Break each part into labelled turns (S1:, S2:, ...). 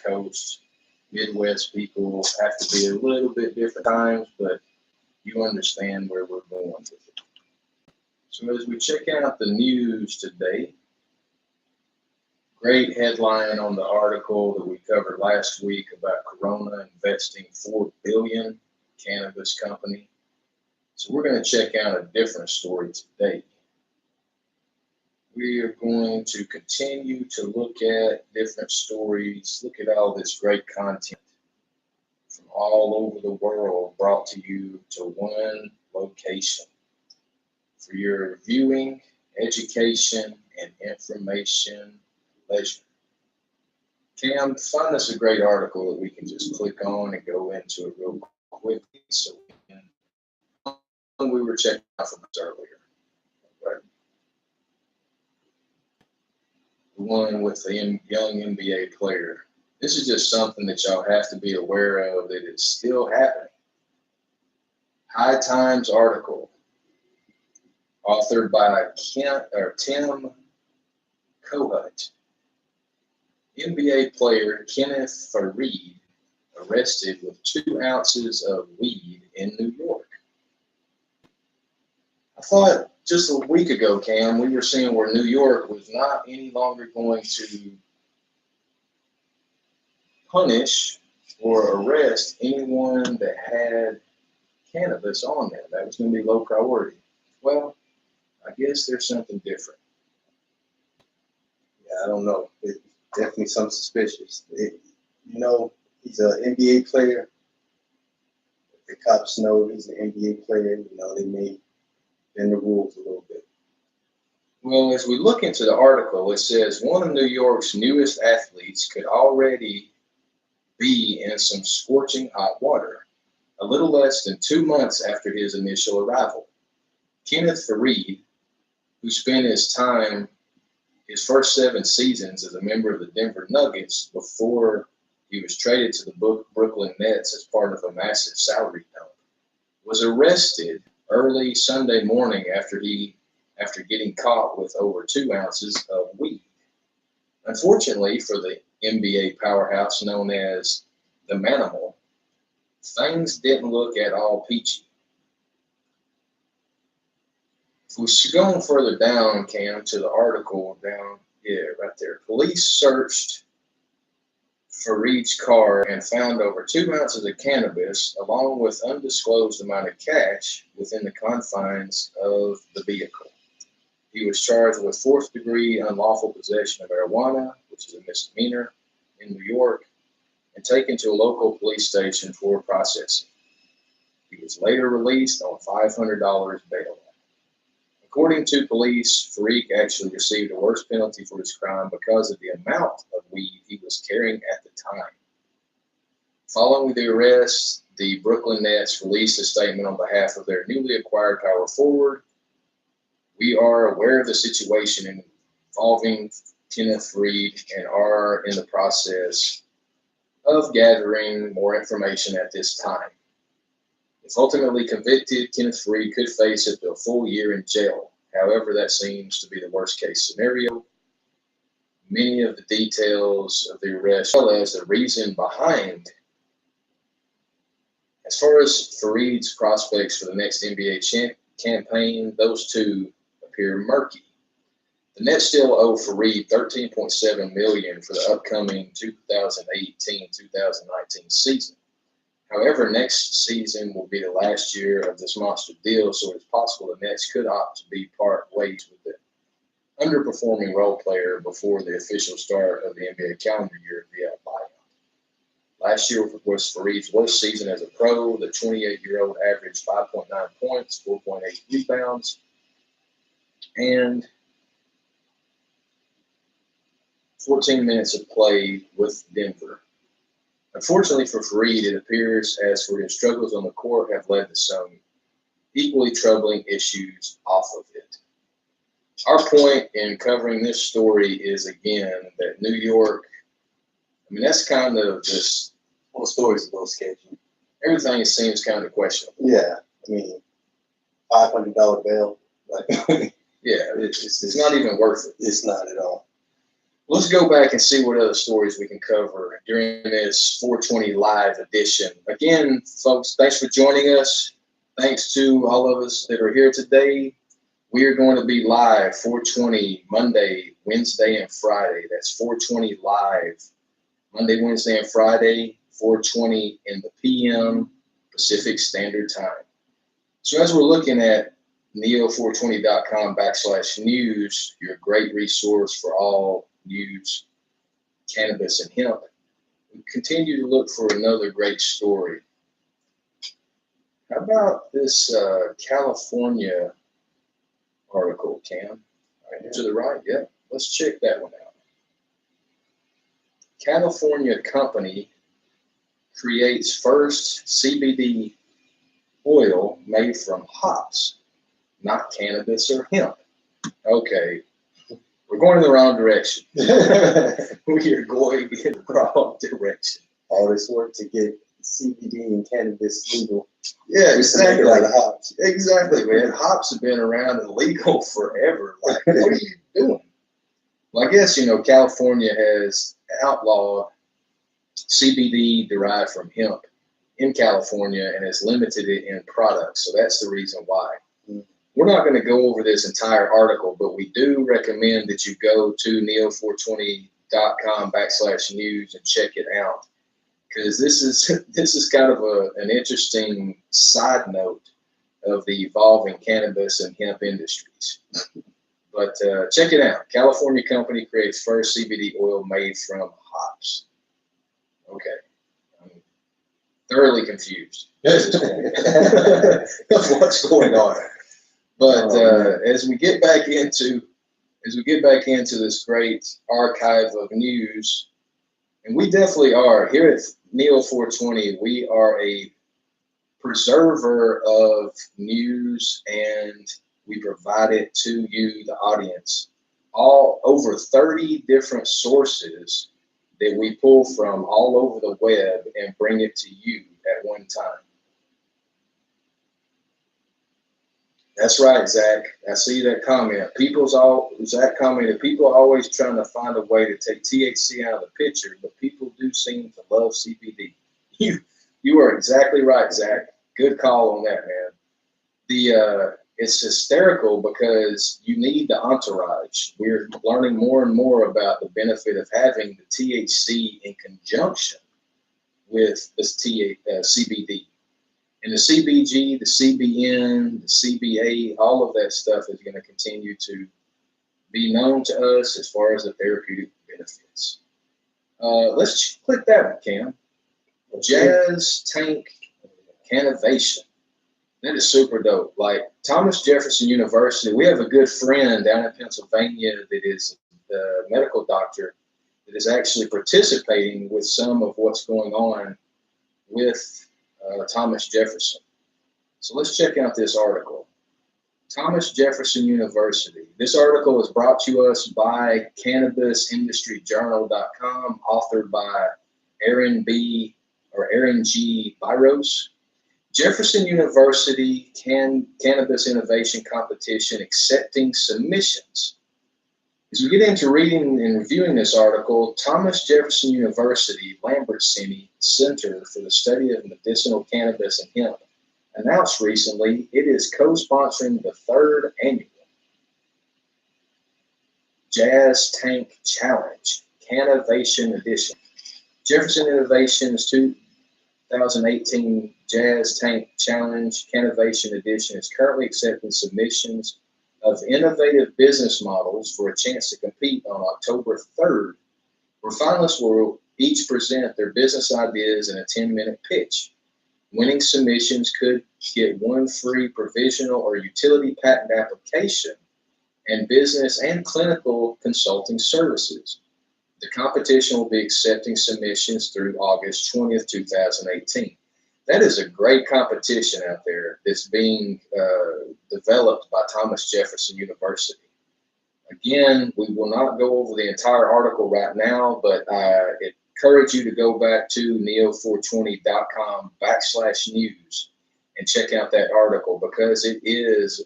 S1: Coast, Midwest people have to be a little bit different times, but you understand where we're going with it. So as we check out the news today, great headline on the article that we covered last week about Corona investing $4 billion cannabis company. So we're going to check out a different story today. We are going to continue to look at different stories, look at all this great content from all over the world brought to you to one location for your viewing, education, and information pleasure. Cam, find us a great article that we can just click on and go into it real quickly. So we were checking out from this earlier, right? The one with the young NBA player. This is just something that y'all have to be aware of that is still happening. High Times article, authored by Tim Kohut. NBA player Kenneth Fareed arrested with 2 ounces of weed in New York. I thought just a week ago, Cam, we were seeing where New York was not any longer going to punish or arrest anyone that had cannabis on them. That was going to be low priority. Well, I guess there's something different.
S2: Yeah, I don't know. It's definitely something suspicious. He's an NBA player. The cops know he's an NBA player. They may bend the rules a little bit.
S1: Well, as we look into the article, it says one of New York's newest athletes could already be in some scorching hot water, a little less than 2 months after his initial arrival. Kenneth Fareed, who spent his first 7 seasons as a member of the Denver Nuggets before he was traded to the Brooklyn Nets as part of a massive salary dump, was arrested early Sunday morning after getting caught with over 2 ounces of weed. Unfortunately for the NBA powerhouse known as the Manimal, things didn't look at all peachy. If we should go further down, Cam, to the article down here, right there. Police searched Fareed's car and found over 2 ounces of cannabis along with undisclosed amount of cash within the confines of the vehicle. He was charged with 4th-degree unlawful possession of marijuana, which is a misdemeanor in New York, and taken to a local police station for processing. He was later released on $500 bail. According to police, Fareed actually received a worse penalty for his crime because of the amount of weed he was carrying at the time. Following the arrest, the Brooklyn Nets released a statement on behalf of their newly acquired power forward. We are aware of the situation involving Kenneth Fareed and are in the process of gathering more information at this time. If ultimately convicted, Kenneth Fareed could face up to a full year in jail. However, that seems to be the worst case scenario. Many of the details of the arrest, as well as the reason behind, as far as Fareed's prospects for the next NBA campaign, those two appear murky. The Nets still owe Fareed $13.7 million for the upcoming 2018-2019 season. However, next season will be the last year of this monster deal, so it's possible the Nets could opt to be part ways with the underperforming role player before the official start of the NBA calendar year via buyout. Last year was Fareed's worst season as a pro. The 28-year-old averaged 5.9 points, 4.8 rebounds, and 14 minutes of play with Denver. Unfortunately for Fareed, it appears as for his struggles on the court have led to some equally troubling issues off of it. Our point in covering this story is, again, that New York, that's kind of just...
S2: Well, the story's a little sketchy.
S1: Everything seems kind of questionable.
S2: Yeah, $500 bail.
S1: Yeah, it's not even worth it.
S2: It's not at all.
S1: Let's go back and see what other stories we can cover during this 420 live edition. Again, folks, thanks for joining us. Thanks to all of us that are here today. We are going to be live 420 Monday, Wednesday, and Friday. That's 420 live Monday, Wednesday, and Friday, 420 in the PM Pacific Standard Time. So as we're looking at NEO420.com/news, your great resource for all news, cannabis, and hemp, we continue to look for another great story. How about this California article, Cam? Right to the right, yeah. Let's check that one out. California company creates first CBD oil made from hops, not cannabis or hemp. Okay, we're going in the wrong direction. We are going in the wrong direction.
S2: All this work to get CBD and cannabis legal.
S1: Yeah, exactly.
S2: Like hops.
S1: Exactly, man. Hops have been around and legal forever. Like, what are you doing? Well, I guess, California has outlawed CBD derived from hemp in California and has limited it in products. So that's the reason why. We're not going to go over this entire article, but we do recommend that you go to neo420.com/news and check it out, because this is kind of an interesting side note of the evolving cannabis and hemp industries. But check it out. California company creates first CBD oil made from hops. Okay. I'm thoroughly confused at this point of what's going on. But as we get back into this great archive of news, and we definitely are here at NEO420, we are a preserver of news, and we provide it to you, the audience, all over 30 different sources that we pull from all over the web and bring it to you at one time. That's right, Zach. I see that comment. Zach commented, people are always trying to find a way to take THC out of the picture, but people do seem to love CBD. You are exactly right, Zach. Good call on that, man. It's hysterical because you need the entourage. We're learning more and more about the benefit of having the THC in conjunction with this CBD. And the CBG, the CBN, the CBA, all of that stuff is going to continue to be known to us as far as the therapeutic benefits. Let's click that one, Cam. Jazz Tank Cannovation. That is super dope. Like Thomas Jefferson University, we have a good friend down in Pennsylvania that is the medical doctor that is actually participating with some of what's going on with Thomas Jefferson. So let's check out this article. Thomas Jefferson University. This article is brought to us by CannabisIndustryJournal.com, authored by Aaron G. Byros. Jefferson University Cannabis Innovation Competition accepting submissions. As we get into reading and reviewing this article, Thomas Jefferson University Lambertini Center for the Study of Medicinal Cannabis and Hemp announced recently it is co-sponsoring the third annual Jazz Tank Challenge Cannovation Edition. Jefferson Innovation's 2018 Jazz Tank Challenge Cannovation Edition is currently accepting submissions of innovative business models for a chance to compete on October 3rd, where finalists will each present their business ideas in a 10-minute pitch. Winning submissions could get one free provisional or utility patent application and business and clinical consulting services. The competition will be accepting submissions through August 20th, 2018. That is a great competition out there that's being developed by Thomas Jefferson University. Again, we will not go over the entire article right now, but I encourage you to go back to neo420.com/news and check out that article, because it is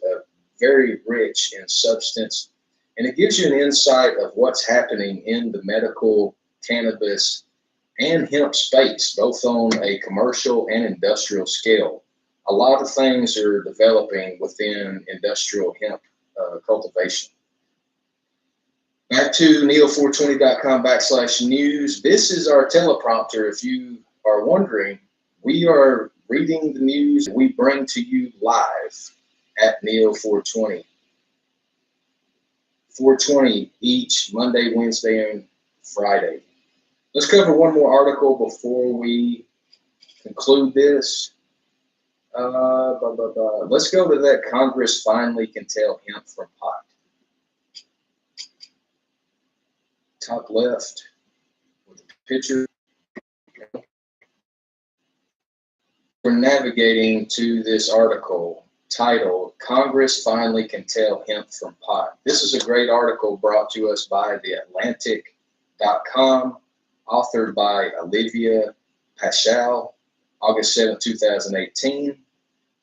S1: very rich in substance And it gives you an insight of what's happening in the medical cannabis and hemp space, both on a commercial and industrial scale. A lot of things are developing within industrial hemp cultivation. Back to NEO420.com/news. This is our teleprompter. If you are wondering, we are reading the news we bring to you live at NEO420. 420 each Monday, Wednesday, and Friday. Let's cover one more article before we conclude this. Let's go to that Congress finally can tell hemp from pot. Top left with the picture. We're navigating to this article titled Congress Finally Can Tell Hemp from Pot. This is a great article brought to us by theatlantic.com, authored by Olivia Paschal, August 7, 2018.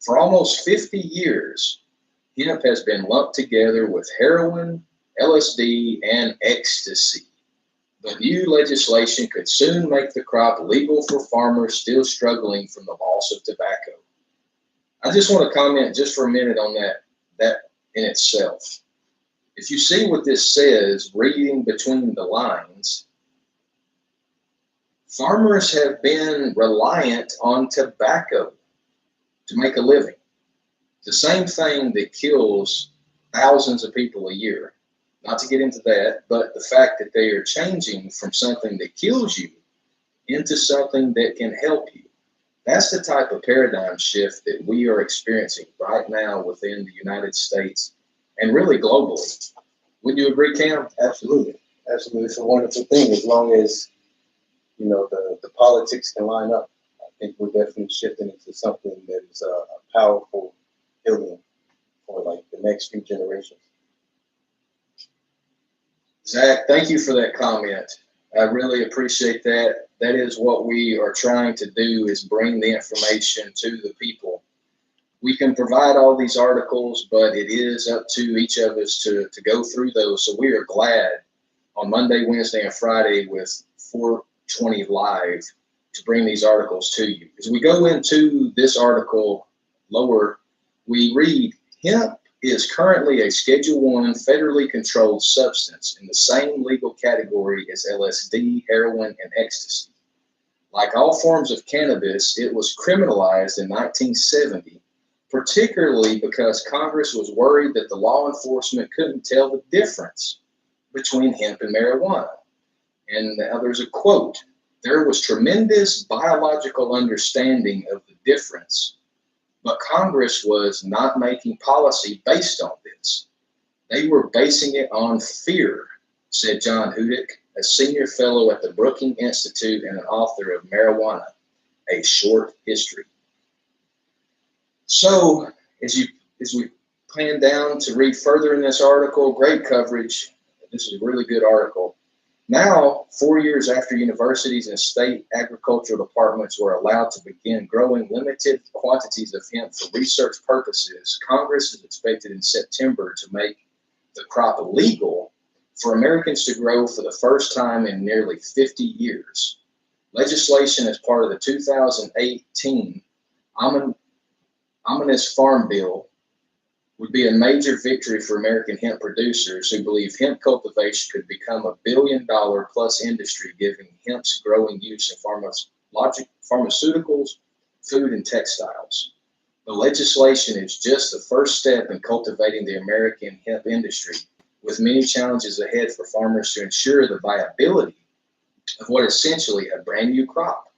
S1: For almost 50 years, hemp has been lumped together with heroin, LSD, and ecstasy. But new legislation could soon make the crop legal for farmers still struggling from the loss of tobacco. I just want to comment just for a minute on that in itself. If you see what this says, reading between the lines, farmers have been reliant on tobacco to make a living. The same thing that kills thousands of people a year. Not to get into that, but the fact that they are changing from something that kills you into something that can help you. That's the type of paradigm shift that we are experiencing right now within the United States and really globally. Wouldn't you agree, Cam?
S2: Absolutely. Absolutely. It's a wonderful thing as long as, you know, the politics can line up. I think we're definitely shifting into something that is a powerful healing for like the next few generations.
S1: Zach, thank you for that comment. I really appreciate that. That is what we are trying to do, is bring the information to the people. We can provide all these articles, but it is up to each of us to go through those. So we are glad on Monday, Wednesday, and Friday with 420 Live to bring these articles to you. As we go into this article lower, we read, hemp is currently a Schedule I federally controlled substance in the same legal category as LSD, heroin, and ecstasy. Like all forms of cannabis, it was criminalized in 1970, particularly because Congress was worried that the law enforcement couldn't tell the difference between hemp and marijuana. And now there's a quote, "There was tremendous biological understanding of the difference, but Congress was not making policy based on this. They were basing it on fear," said John Hudick, a senior fellow at the Brookings Institute and an author of Marijuana, A Short History. So as we plan down to read further in this article, great coverage. This is a really good article. Now, 4 years after universities and state agricultural departments were allowed to begin growing limited quantities of hemp for research purposes, Congress is expected in September to make the crop legal for Americans to grow for the first time in nearly 50 years. Legislation as part of the 2018 Omnibus Farm Bill would be a major victory for American hemp producers who believe hemp cultivation could become $1 billion plus industry, given hemp's growing use in pharmaceuticals, food, and textiles. The legislation is just the first step in cultivating the American hemp industry, with many challenges ahead for farmers to ensure the viability of what is essentially a brand new crop,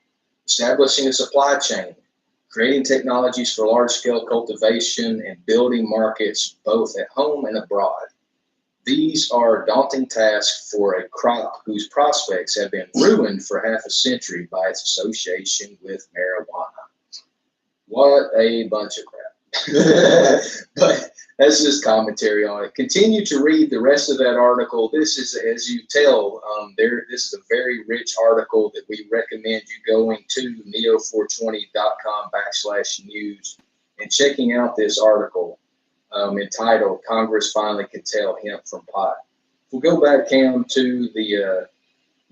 S1: establishing a supply chain, creating technologies for large-scale cultivation, and building markets both at home and abroad. These are daunting tasks for a crop whose prospects have been ruined for half a century by its association with marijuana. What a bunch of crap. But that's just commentary on it. Continue to read the rest of that article. This is, as you tell, this is a very rich article that we recommend you going to neo420.com/news and checking out this article entitled Congress Finally Can Tell Hemp from Pot. we'll go back, Cam, to the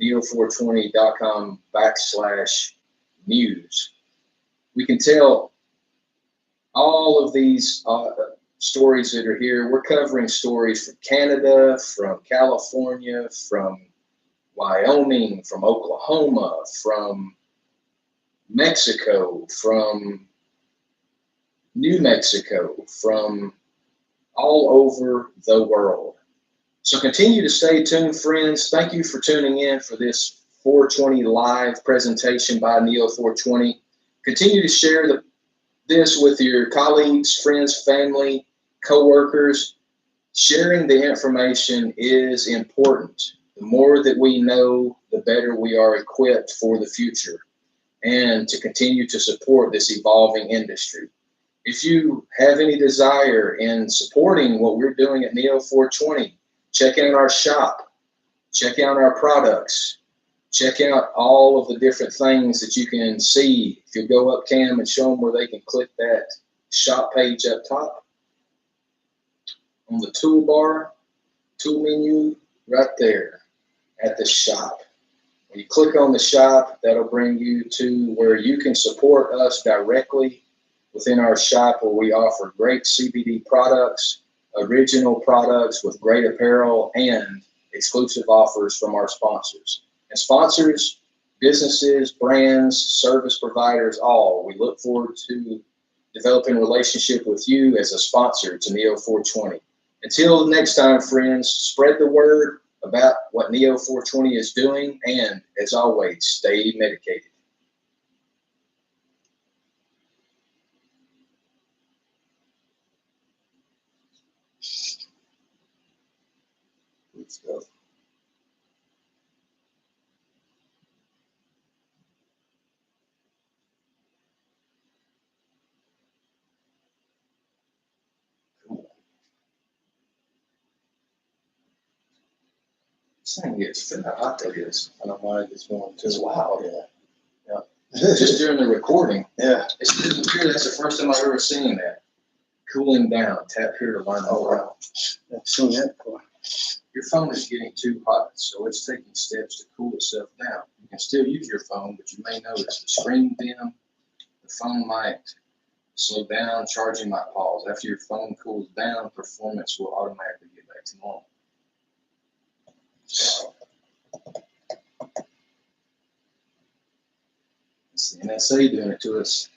S1: neo420.com/news, we can tell all of these stories that are here. We're covering stories from Canada, from California, from Wyoming, from Oklahoma, from Mexico, from New Mexico, from all over the world. So continue to stay tuned, friends. Thank you for tuning in for this 420 live presentation by NEO420. Continue to share this with your colleagues, friends, family, co-workers. Sharing the information is important. The more that we know, the better we are equipped for the future and to continue to support this evolving industry. If you have any desire in supporting what we're doing at NEO420, check out our shop, check out our products, check out all of the different things that you can see. If you go up, Cam, and show them where they can click that shop page up top on the toolbar, tool menu, right there at the shop. When you click on the shop, that'll bring you to where you can support us directly within our shop, where we offer great CBD products, original products with great apparel, and exclusive offers from our sponsors. And sponsors, businesses, brands, service providers, all. We look forward to developing a relationship with you as a sponsor to NEO420. Until next time, friends, spread the word about what NEO420 is doing, and as always, stay medicated.
S2: Good stuff.
S1: This thing gets feel how hot that is.
S2: I don't mind this one too.
S1: It's wild.
S2: Yeah.
S1: Just during the recording,
S2: Yeah.
S1: it's clear. That's the first time I've ever seen that. Cooling down. Tap here to line the
S2: Oh,
S1: around.
S2: wow. I've seen that before.
S1: Your phone is getting too hot, so it's taking steps to cool itself down. You can still use your phone, but you may notice the screen dim, the phone might slow down, charging might pause. After your phone cools down, performance will automatically get back to normal. So, it's the NSA doing it to us.